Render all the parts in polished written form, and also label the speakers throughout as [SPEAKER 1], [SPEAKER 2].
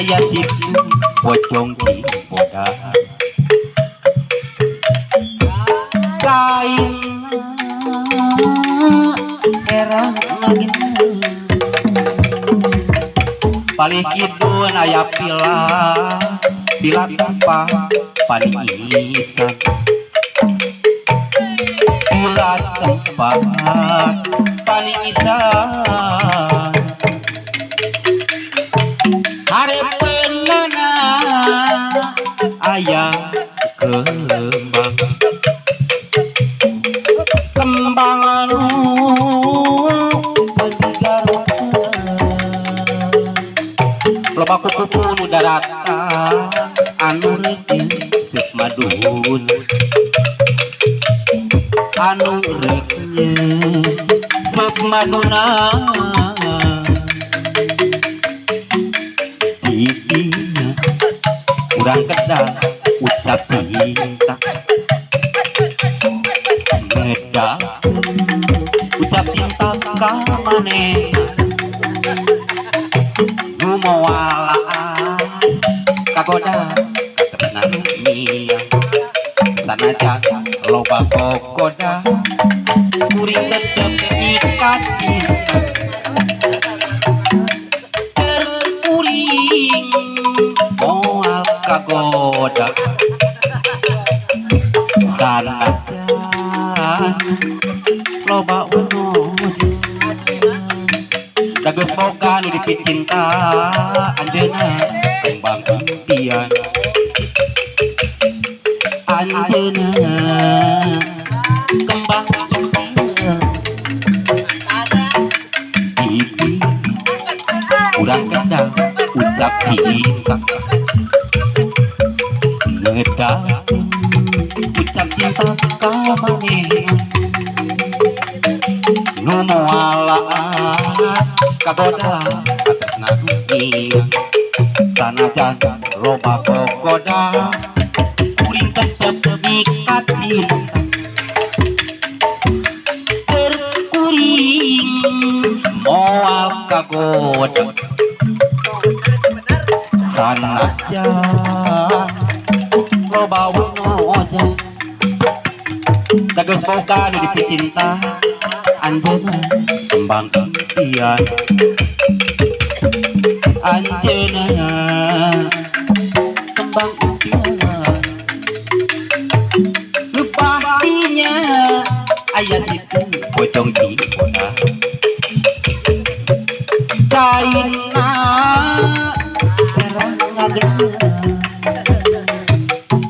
[SPEAKER 1] ayat itu pocong di bodas kain erang lagi paling kidul aya pila tanpa paling isan pila tempat paling isan harepeunana aya kembang anu loba kupu nu darata anu reukeun sep madun anu reukeun sep maduna didinya urang kedah ucap cinta ngedah ucap cinta ka manehna nu moal kagoda katresnan niang sanajan loba kokoda kuring tetep ikat terkuring moal kagoda sanajan loba unoja dageus boga nu dipicinta anjeunna kembang impian anjeunna kembang impian pipi urang kendang ucap cinta ngedah ucap cinta ka manehna nu moal kagoda katresna niang sanajan loba kokoda kuring tetep mikat cinta terkuring moal kagoda sanajan loba unoja dageus boga nu dipicinta anjeunna kembang impian anjeunna kembang impian lupa dinya ayat itu pocong di bodas caina erang ngageuna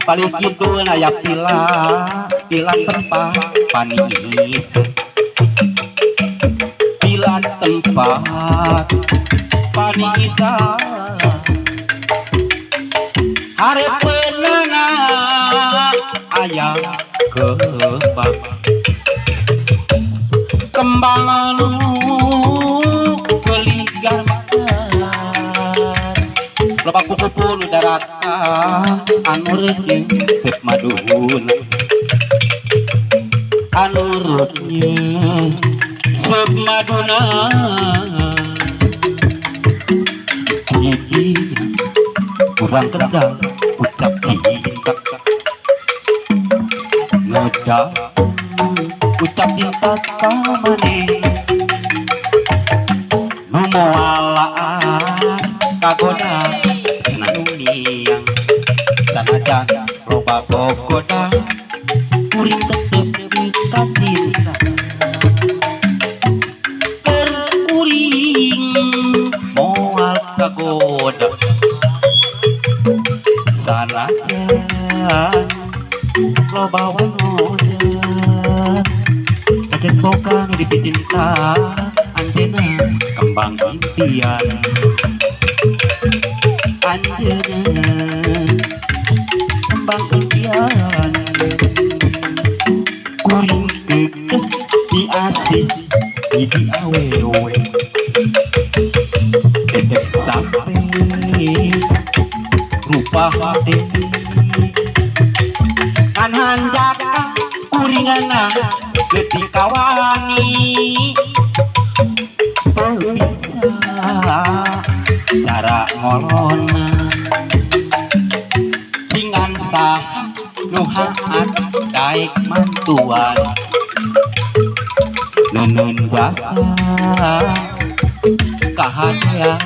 [SPEAKER 1] paling kidul aya pila tempat panis pila tempat panisan harepeunana aya kembang anu geligar loba kupu nu darata anu reukeun sep madun anu reukeun sep maduna didinya urang kedah ucap cinta ngedah ucap cinta ka manehna nu moal kagoda senang niang sanajan loba kokoda kuring tetep mikat cinta terkuring moal kagoda sanajan loba wanoja dageus boga nu dipicinta anjeunna kembang impian anjeunna kembang impian kuring kekeh di ati di awewe dedek sampe rupa hati kan hanjaka kuringana leutik kawani bisa cara ngolona dengan sah nuhaan daik mantuan nenun jasa kahadian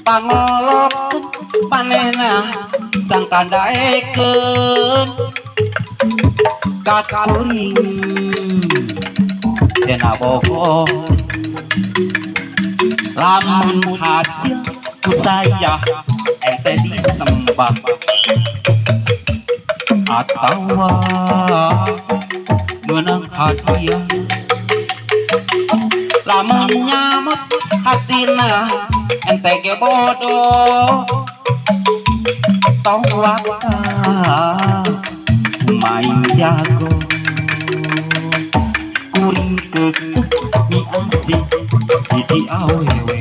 [SPEAKER 1] pangolok panena sangkan daeken kakuring dena bohong lamun hasil usaya ente disembah atau menang hadiah lamun nyamus hatina ente ge bodoh tong wakta main jago kuring kekeh mi asih hiji awewe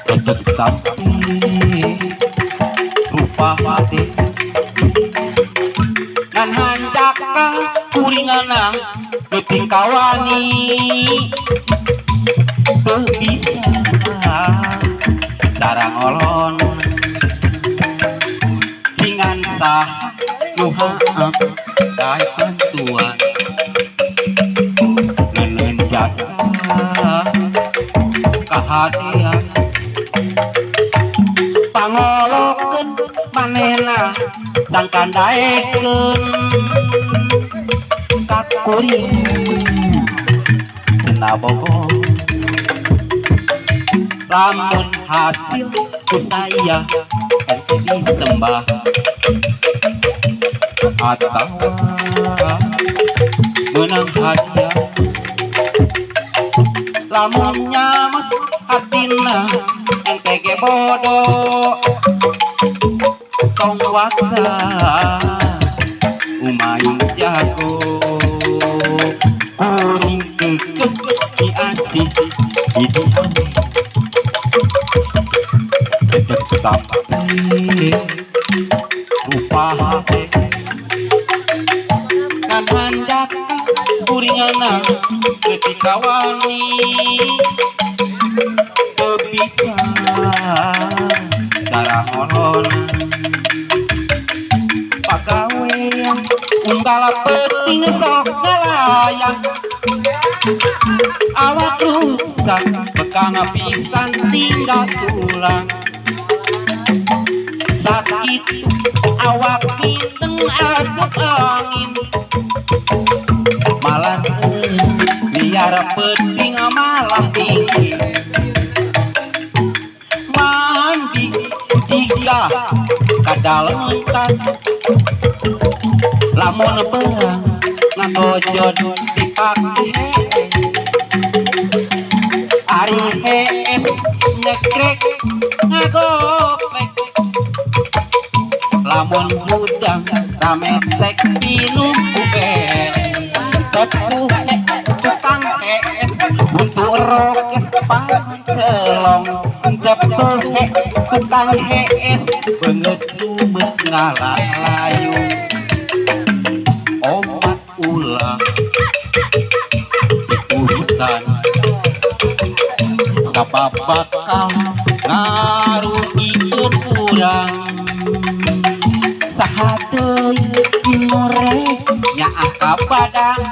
[SPEAKER 1] tetep sampai rupa mati dan handaka kuringana leuting kawani teu bisa cara ngolon dengan sah nuhaan daik bantuan nenun jasa kahadian pangolokeun manehna sangkan daekeun kakuring cenah bogoh lamun hasil usaya ente disembah atau menang hadiah lamun nyamas hatina ente ge bodoh tong wakta umaing jago kuring kekeh di asih hiji tetep sampai rupa hati kan handaka kuringana ketika wani teu bisa cara ngolona pagawean unggal penting sok ngalayang awak rusak bekang pisan tinggal tulang sakit awak piteng asup angin malah biar penting malah dingin mandi jika kadal tas lamun perang ngagojod dipake ari hees nyekrek ngagokrek lamun udang rametek pinum kubek tepuh tukang hees untuk roket pancelong tepuh tukang hees banget lumet ngalah layu omat ulah dikurutan kapapakal ngarugikeun urang sahadeui more nyaaka padang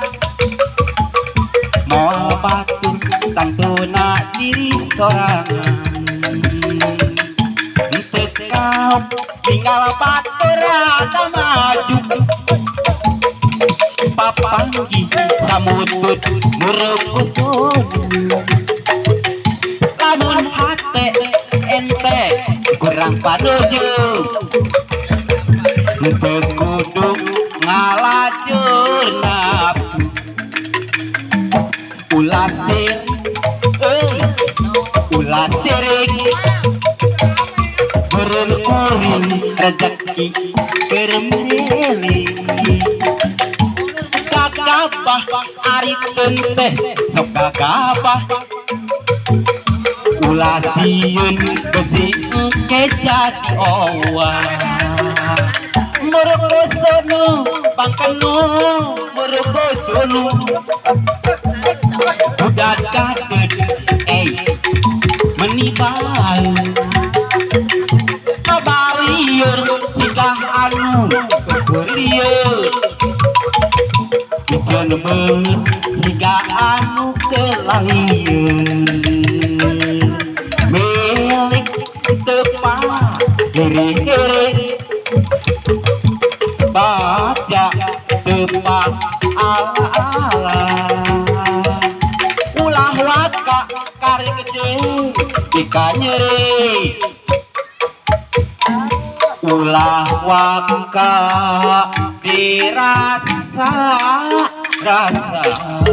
[SPEAKER 1] moal batur tantuna diri sorangan teu kaum tinggal batur ada maju papanggi samutut mureukusun lamun hate ente kurang panuju teu kudu ngalajur nafsu ulah sirik beureun kuring rezeki keur milih gagabah ari teh sok gagabah ulah sieun besi engke jadi owah merokosonu pangkanu merokosonu budak gaded bae kabalieur sikah anu kegelieur jenengan hingga anu kelalieur milik tepat diri baca tepat ala-ala ulah waka kari gede jika nyeri ulah waka dirasa rasa